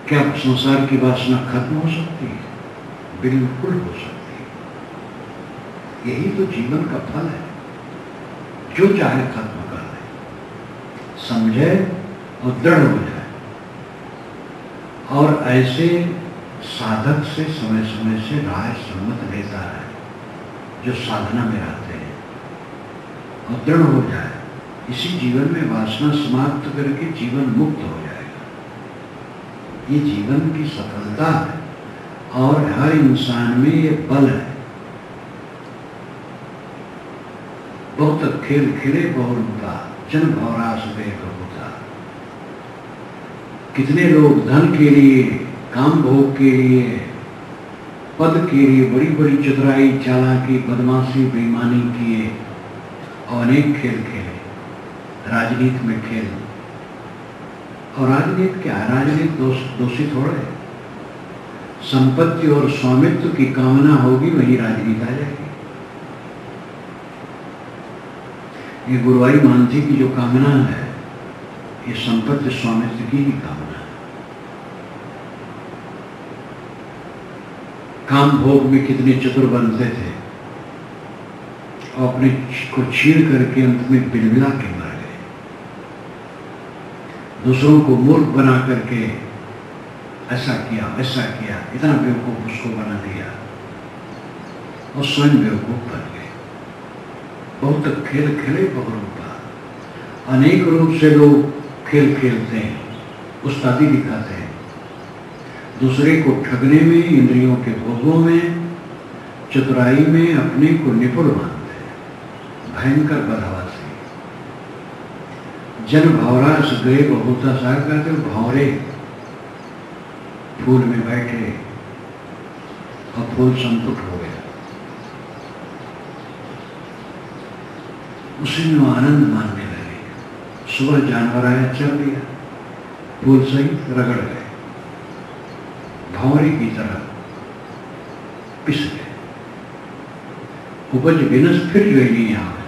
क्या संसार की वासना खत्म हो सकती है? बिल्कुल हो सकती है। यही तो जीवन का फल है, जो चाहे खत्म कर दे, समझे और दृढ़ हो जाए। और ऐसे साधक से समय समय से राय सम्मत लेता है, जो साधना में रहते हैं, और दृढ़ हो जाए। इसी जीवन में वासना समाप्त करके जीवन मुक्त हो जाएगा। ये जीवन की सफलता है, और हर इंसान में ये बल है। बहुत खेल खिले बहुरूपा, जन भवरास बेग होता। कितने लोग धन के लिए, काम भोग के लिए पद के लिए बड़ी बड़ी चतुराई, चालाकी, बदमाशी, बेईमानी किए और अनेक खेल खेले। राजनीति में खेल, और राजनीति क्या है? राजनीति दोषी थोड़ा है। संपत्ति और स्वामित्व की कामना होगी, वही राजनीति आ जाएगी। ये गुरुवारी मानसी की जो कामना है, ये संपत्ति स्वामित्व की ही कामना है। काम भोग में कितने चतुर बनते थे और अपने को छीन करके अंत में बिलबिला के मर गए। दूसरों को मूर्ख बना करके ऐसा किया, वैसा किया, इतना बेवकूफ उसको बना दिया और स्वयं बेवकूफ बन गए। बहुत खेल खेले बहुरूपा। अनेक रूप से लोग खेल खेलते हैं, उस्तादी दिखाते हैं, दूसरे को ठगने में, इंद्रियों के भोगों में, चतुराई में अपने को निपुण मानते हैं। भयंकर बदहवासी। जन भौरास गए बहुता साग कहते भौरे फूल में बैठे और फूल संतुष्ट हो गया, उसी में आनंद मानने लगे। सुबह जानवर आया, चल दिया, फूल सही रगड़ गए, भौरे की तरह पिस गए। उपज विनस फिर जो नहीं आवे,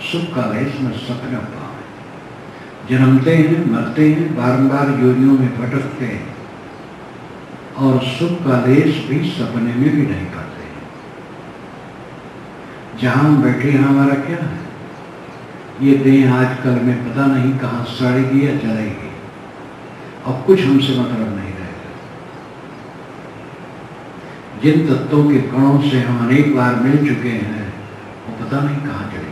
सुख का लेस में सपना पावे। जन्मते हैं, मरते हैं, बारंबार योनियों में भटकते हैं और सुख का लेस भी सपने में भी नहीं पाते हैं। जहां हम बैठे हैं हमारा क्या है? ये देह आजकल में पता नहीं कहां सड़ेगी या जलेगी और कुछ हमसे मतलब नहीं रहेगा। जिन तत्वों के कणों से हम अनेक बार मिल चुके हैं, वो पता नहीं कहां चले गए।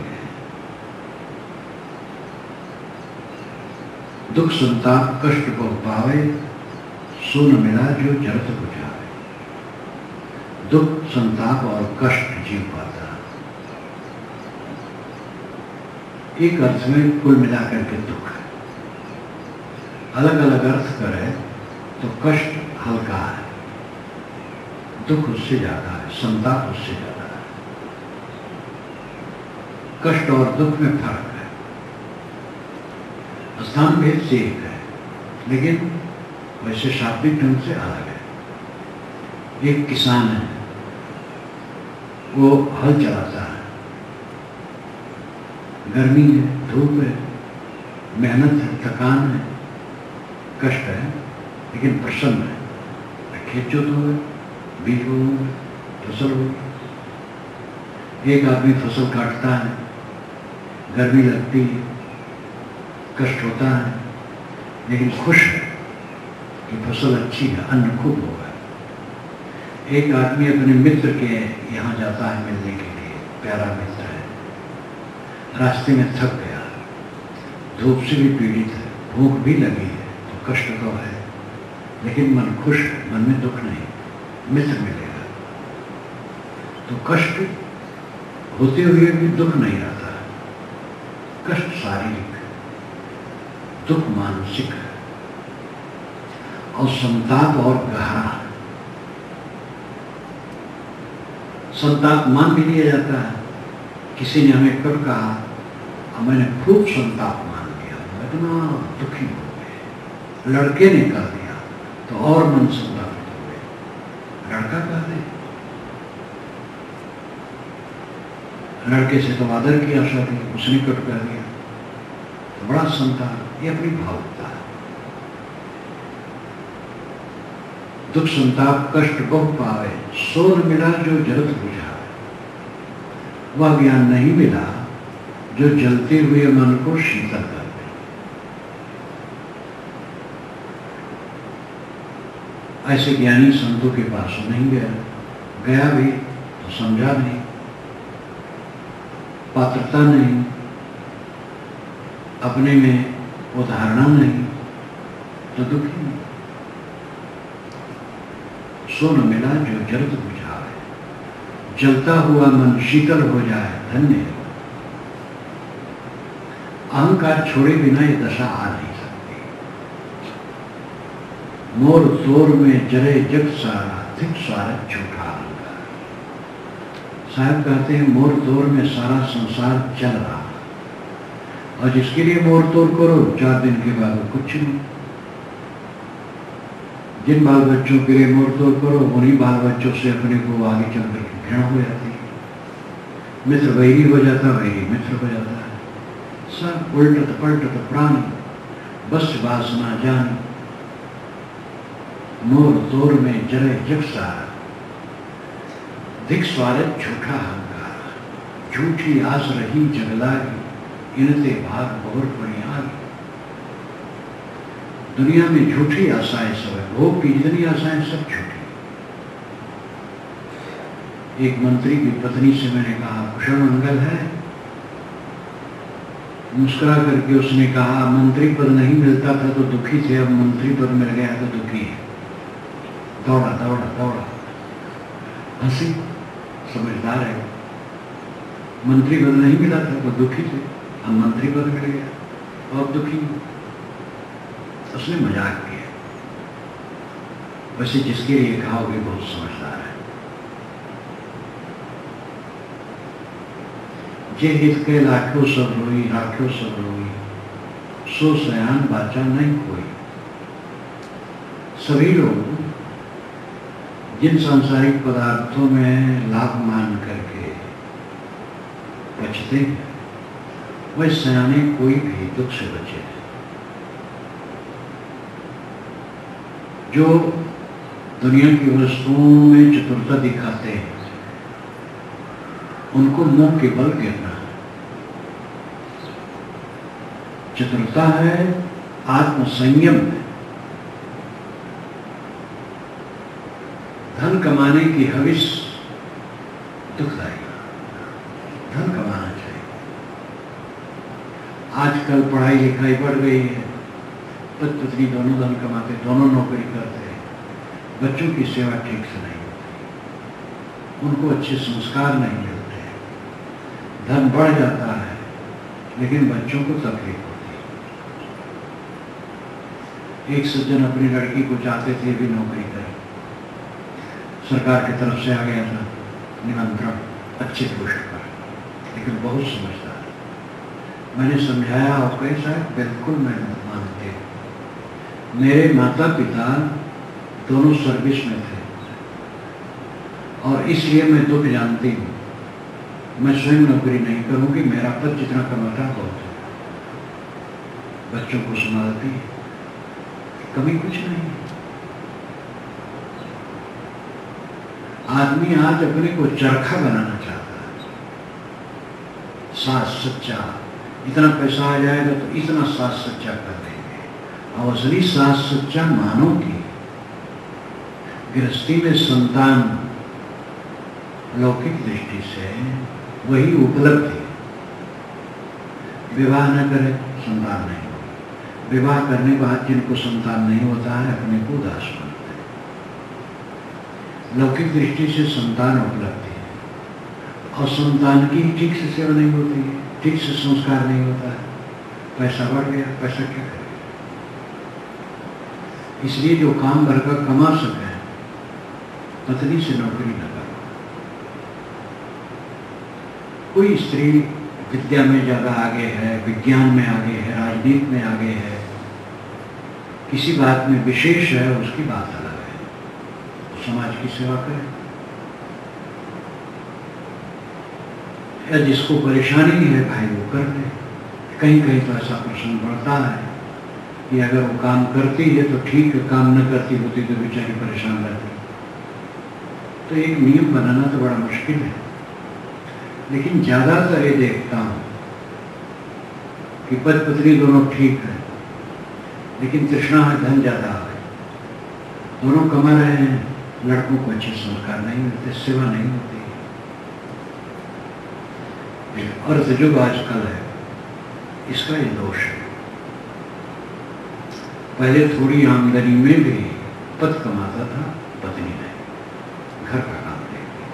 दुख संताप कष्ट को पावे, सो न मिला जो जरत बुझावे। दुख संताप और कष्ट जीव पाता। एक अर्थ में कुल मिलाकर के दुख है। अलग अलग अर्थ करे तो कष्ट हल्का है, दुख उससे ज्यादा है, संताप उससे ज्यादा है। कष्ट और दुख में फर्क है, स्थान भेद से एक है, लेकिन वैसे शाब्दिक ढंग से अलग है। एक किसान है, वो हल चलाता है, गर्मी है, धूप है, मेहनत है, थकान है, कष्ट है, लेकिन प्रसन्न है। खेत जोत हो गए, बीज हो गए, फसल हो गई। एक आदमी फसल काटता है, गर्मी लगती है, कष्ट होता है, लेकिन खुश है कि फसल अच्छी है, अन्न खूब होगा। एक आदमी अपने मित्र के यहाँ जाता है मिलने के लिए, प्यारा मित्र है, रास्ते में थक गया, धूप से भी पीड़ित है, भूख भी लगी है, तो कष्ट तो है, लेकिन मन खुश है, मन में दुख नहीं, मित्र मिलेगा। तो कष्ट होते हुए भी दुख नहीं रहता। कष्ट शारीरिक, दुख मानसिक है, और संताप और गहरा। संताप मान भी लिया जाता है। किसी ने हमें कब कहा, मैंने खूब संताप मान लिया, मैं इतना दुखी हो गए, लड़के ने कर दिया तो और मन संतापित हो गए। लड़का कह दे, लड़के से तो आदर की आशा थी, उसने कट कर दिया तो बड़ा संताप। ये अपनी भावुकता है। दुख संताप कष्ट बहु पावे, सो न मिला जो जरत बुझावे। वह ज्ञान नहीं मिला जो जलते हुए मन को शीतल कर दे। ऐसे ज्ञानी संतों के पास नहीं गया, गया भी तो समझा नहीं, पात्रता नहीं, अपने में उदाहरणा नहीं, तो दुखी नहीं। सो न मिला जो जरत बुझावे, जलता हुआ मन शीतल हो जाए, धन्य है। अहंकार छोड़े बिना ये दशा आ नहीं सकती। मोर तोर में जरे जग सारा, धिक सारा झूठा अहंकार। साहब कहते हैं मोर तोड़ में सारा संसार चल रहा, और जिसके लिए मोर तोड़ करो 4 दिन के बाद वो कुछ नहीं। जिन बाल बच्चों के लिए मोर तोड़ करो उन्हीं बाल बच्चों से अपने को आगे चल कर घृणा हो जाती है। मित्र वैरी हो जाता, वैरी मित्र हो जाता है। सब उल्टत पलटत प्राणी बस वासना जान, मोर तोर में जरे जगसार, दिख स्वारत झूठा अहंकार, झूठी आस रही जगलागी, इनते भाग बहुत बुनियादी। दुनिया में झूठी आशाएं सब है, भोग की जितनी आशाएं सब झूठी। एक मंत्री की पत्नी से मैंने कहा कुशल मंगल है? मुस्कुरा करके उसने कहा मंत्री पद नहीं मिलता था तो दुखी थे, अब मंत्री पद मिल गया तो दुखी है। दौड़ा दौड़ा दौड़ा, हंसी, समझदार है। मंत्री पद नहीं मिला था तो दुखी थे, अब मंत्री पद मिल गया और दुखी। उसने मजाक किया। वैसे जिसके लिए कहा वो भी बहुत समझदार है। जे हित के लाखों सब रोई, राखों सब रोई, सो सयान बाचा नहीं कोई। सभी लोग जिन सांसारिक पदार्थों में लाभ मान करके बचते हैं, वह सयाने कोई भी दुख से बचे। जो दुनिया की वस्तुओं में चतुरता दिखाते हैं उनको मुंह के बल गिरना है। चतुरता है आत्मसंयम है। धन कमाने की हविस दुखदायी। धन कमाना चाहिए। आजकल पढ़ाई लिखाई बढ़ गई है, पति पत्नी दोनों धन कमाते, दोनों नौकरी करते हैं, बच्चों की सेवा ठीक से नहीं होती, उनको अच्छे संस्कार नहीं मिलते, धन बढ़ जाता है लेकिन बच्चों को तकलीफ होती है। एक सज्जन अपनी लड़की को चाहते थे भी नौकरी करे, सरकार की तरफ से आ गया था निमंत्रण अच्छे पोस्ट पर, लेकिन बहुत समझदार। मैंने समझाया और कहे साहब बिल्कुल मैं मानते हूँ, मेरे माता पिता दोनों सर्विस में थे और इसलिए मैं दुख जानती हूँ। मैं स्वयं नौकरी नहीं करूंगी, मेरा पति जितना कमाता बहुत है, बच्चों को संभालती है, कभी कुछ नहीं। आदमी आज अपने को चरखा बनाना चाहता है, सास सच्चा, इतना पैसा आ जाएगा तो इतना सास सच्चा कर देंगे। और असली सास सच्चा मानव की गृहस्थी में संतान लौकिक दृष्टि से वही उपलब्धि। विवाह न करे संतान नहीं होगा, विवाह करने के बाद जिनको संतान नहीं होता है अपने को उदास मानते हैं। लौकिक दृष्टि से संतान उपलब्धि है और संतान की ठीक से सेवा नहीं होती है, ठीक से संस्कार नहीं होता है, पैसा बढ़ गया, पैसा क्या करेगा। इसलिए जो काम भर कर कमा सके पत्नी से नौकरी न करो। कोई स्त्री विद्या में ज्यादा आगे है, विज्ञान में आगे है, राजनीति में आगे है, किसी बात में विशेष है, उसकी बात अलग है, समाज की सेवा करे। या जिसको परेशानी है भाई वो कर ले। कहीं कहीं तो ऐसा प्रश्न बढ़ता है कि अगर वो काम करती है तो ठीक है, काम न करती होती तो बेचारी परेशान रहती। तो एक नियम बनाना तो बड़ा मुश्किल है, लेकिन ज्यादातर ये देखता हूं कि पति पत्नी दोनों ठीक है, लेकिन तृष्णा है धन ज्यादा आ गई, दोनों कमा रहे हैं, लड़कों को अच्छे संस्कार नहीं मिलते, सेवा नहीं होती। अर्धयुग आजकल है, इसका ये दोष है। पहले थोड़ी आमदनी में भी पति कमाता था, पत्नी नहीं, घर का काम देखती।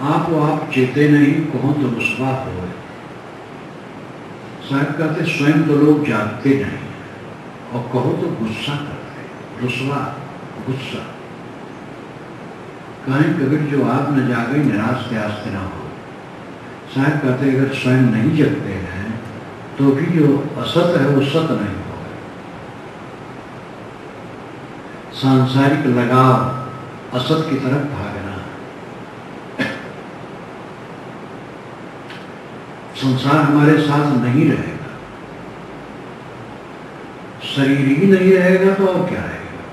आप चेते नहीं कहो तो रुसवा हो। साहब कहते स्वयं तो लोग जागते नहीं और कहो तो गुस्सा करते, रुसवा गुस्सा। कहें कबीर जो आप न जागे निराश त्यास्ते न हो। साहब कहते अगर स्वयं नहीं जगते हैं तो भी जो असत है वो सत नहीं होगा। सांसारिक लगाव असत की तरफ भागना। संसार हमारे साथ नहीं रहेगा, शरीर ही नहीं रहेगा तो और क्या रहेगा।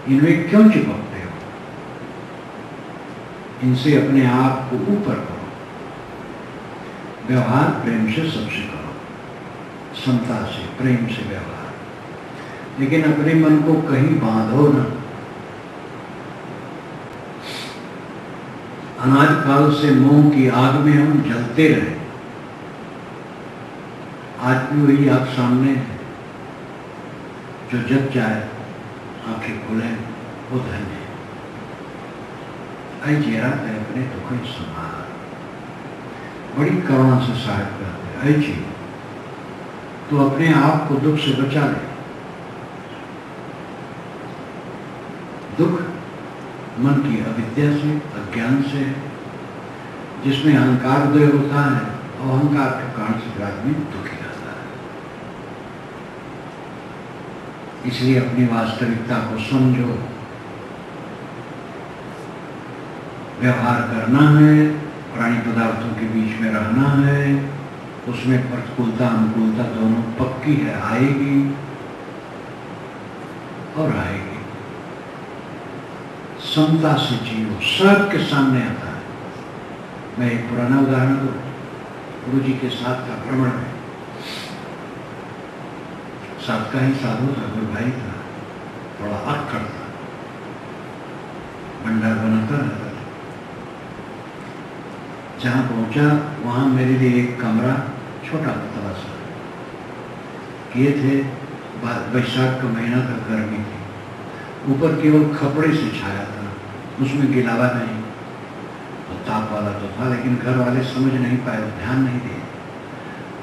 इनमें क्यों चिपकते हो? इनसे अपने आप को ऊपर करो। व्यवहार प्रेम से सबसे करो, समता से, प्रेम से व्यवहार। लेकिन अपने मन को कहीं बांधो न। अनादिकाल से मोह की आग में हम जलते रहे। आज भी वही आग सामने है। जो जग जाए आंखें खुले वो धन्य है। आई चेहरा है अपने दुख संभाल। बड़ी करुणा से साहब करते आई जी तो अपने आप को दुख से बचा ले। दुख मन की अविद्या से, अज्ञान से, जिसमें अहंकार उदय होता है और अहंकार के कारण से आदमी दुखी रहता है। इसलिए अपनी वास्तविकता को समझो। व्यवहार करना है, प्राणी पदार्थों के बीच में रहना है, उसमें प्रतिकूलता अनुकूलता दोनों पक्की है, आएगी और आएगी। समता से जियो, सबके सामने आता है। मैं एक पुराना उदाहरण दूं। गुरु जी के साथ का भ्रमण में साथ का ही साधु था, कोई भाई था, थोड़ा अक्खड़ था, भंडार बनाता रहता था। जहाँ पहुंचा वहाँ मेरे लिए एक कमरा छोटा पतला सा किए थे। बैसाख का महीना था, गर्मी थी, ऊपर केवल खपड़े से छाया था, उसमें गिलावा नहीं, तो ताप वाला तो था, लेकिन घर वाले समझ नहीं पाए, ध्यान नहीं दिए।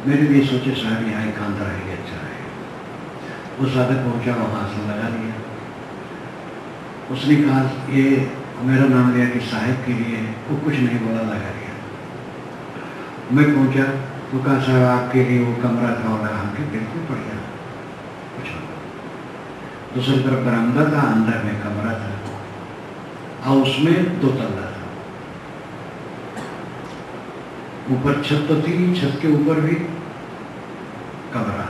मेरे लिए सोचे साहब यहाँ एकांत रहेगी, अच्छा रहेगा। वो साधक पहुंचा, वहाँ आसन लगा लिया। उसने कहा ये मेरा नाम लिया कि साहिब के लिए, वो कुछ नहीं बोला, लगा लिया। मैं पहुंचा तो कहा साहब आपके लिए वो कमरा था, और लगा के बिल्कुल बढ़िया, कुछ नहीं। दूसरी तरफ बरामदा था, अंदर में कमरा था और उसमें 2 तल्ला था। ऊपर छत तो थी, छत के ऊपर भी कमरा।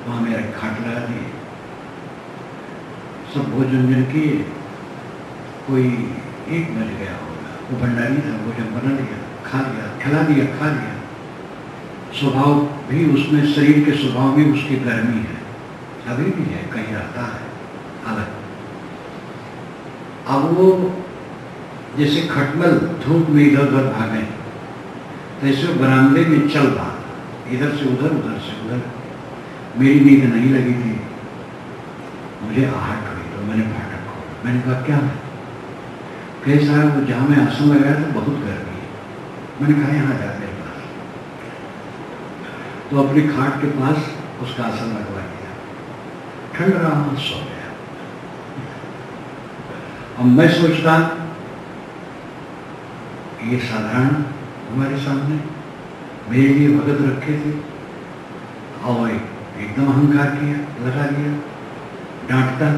वहां मेरे खाट लगा दिए, सब भोजन किए। कोई 1 बज गया होगा, वो भंडारी था, भोजन बना लिया, खा लिया, खिला दिया, खा लिया। स्वभाव भी उसमें, शरीर के स्वभाव में उसकी गर्मी है, अभी भी है, कहीं रहता है अलग। अब वो जैसे खटमल धूप में इधर उधर भागे, तैसे बरामदे में चल रहा, इधर से उधर, उधर से उधर। मेरी नींद नहीं लगी थी, मुझे आहट हुई तो मैंने फाटक खोला। मैंने कहा क्या है? कहे साहब वो जहाँ मैं आसन लगाया था बहुत गर्मी है। मैंने कहा यहाँ जा मेरे पास, तो अपनी खाट के पास उसका आसन लगवा दिया, ठंड रहा, सो गया। अब मैं सोचता ये साधारण हमारे सामने मेरे लिए भगत रखे थे और एकदम अहंकार किया, लगा दिया, डांटता,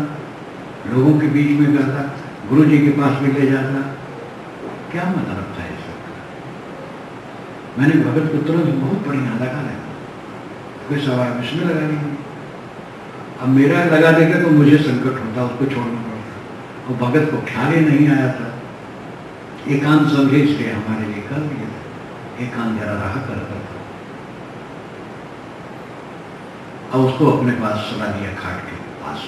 लोगों के बीच में करता, गुरु जी के पास भी ले जाता। क्या मतलब था ये सब? मैंने भगत को तुरंत बहुत बढ़िया लगा लेगा, कोई सवाल इसमें लगा नहीं। अब मेरा लगा देगा तो मुझे संकट होता, उसको छोड़ना पड़ता। और भगत को ख्याल ही नहीं आया था। एकांत समझे इसलिए हमारे लिए कर दिया था, एकांत जरा रहा करता था। और उसको अपने पास सुला दिया, खाट के पास,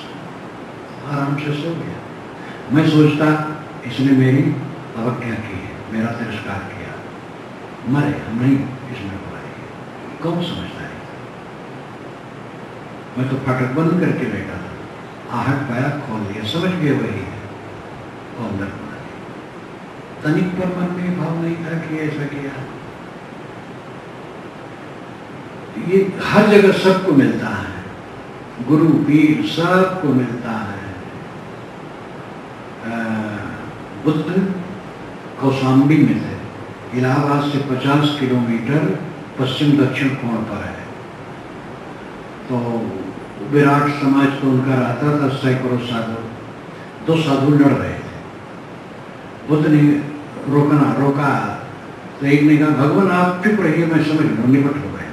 आराम से सो गया। मैं सोचता इसने मेरी अवज्ञा की है, मेरा तिरस्कार किया, मरे हम नहीं इसमें बुलाएंगे, कौन समझता है? मैं तो फाटक बंद करके बैठा था, आहट पाया, खोल दिया, समझ गए वही है, और अंदर बुला दिया। तनिक पर मन में भाव नहीं था कि ऐसा किया। ये हर जगह सबको मिलता है, गुरु पीर सबको मिलता है, बुद्ध कौशाम्बी में थे। इलाहाबाद से 50 किलोमीटर पश्चिम दक्षिण कोण पर है। तो विराट समाज तो उनका रहता था, सैकड़ों साधु। 2 साधु लड़ रहे थे। बुद्ध ने रोका तो एक ने कहा, भगवान आप चुप रहिए, मैं समझ लूँ, निपट हो गए।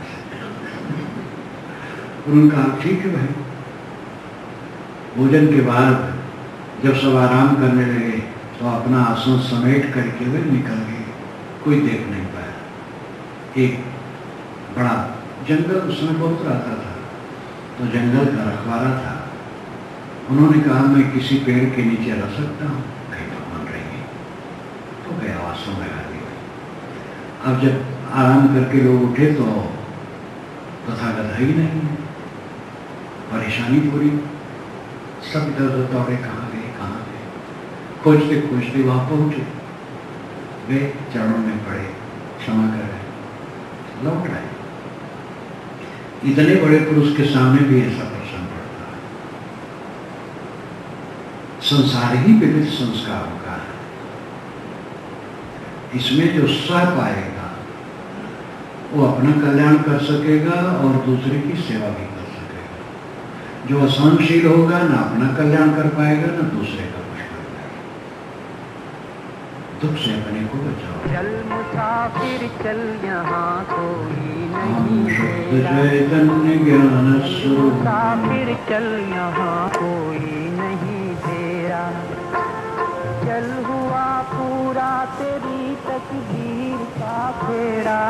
उन्होंने कहा ठीक है भाई। भोजन के बाद जब सब आराम करने लगे तो अपना आसन समेट करके वे निकल गए। कोई देख नहीं पाया। एक बड़ा जंगल उसमें बहुत रहता था, तो जंगल का रखवाला था। उन्होंने कहा मैं किसी पेड़ के नीचे रह सकता हूँ, कहीं भगवान रहेंगे। तो गया आसन लगा दिया। अब जब आराम करके लोग उठे तो तथागत है ही नहीं है। परेशानी पूरी, सब इधर उधर दौड़े, कहाँ गए। खोजते खोजते वहां पहुंचे। वे चरणों में पड़े, क्षमा कर रहे, लौट आए। इतने बड़े पुरुष के सामने भी ऐसा प्रश्न पड़ता है। संसार ही विविध संस्कारों का है। इसमें जो सह पाएगा वो अपना कल्याण कर सकेगा और दूसरे की सेवा भी कर सकेगा। जो असहनशील होगा ना अपना कल्याण कर पाएगा ना दूसरे का कुछ कर पाएगा। दुख से अपने को बचाओ। चल मुसाफिर चल, यहाँ कोई नहीं तेरा। चैतन्य ज्ञान स्वरूप, मुसाफिर चल, यहाँ कोई नहीं तेरा। चल हुआ पूरा तेरी तकदीर का फेरा।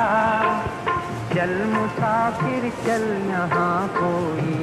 चल मुसाफिर चल, यहाँ कोई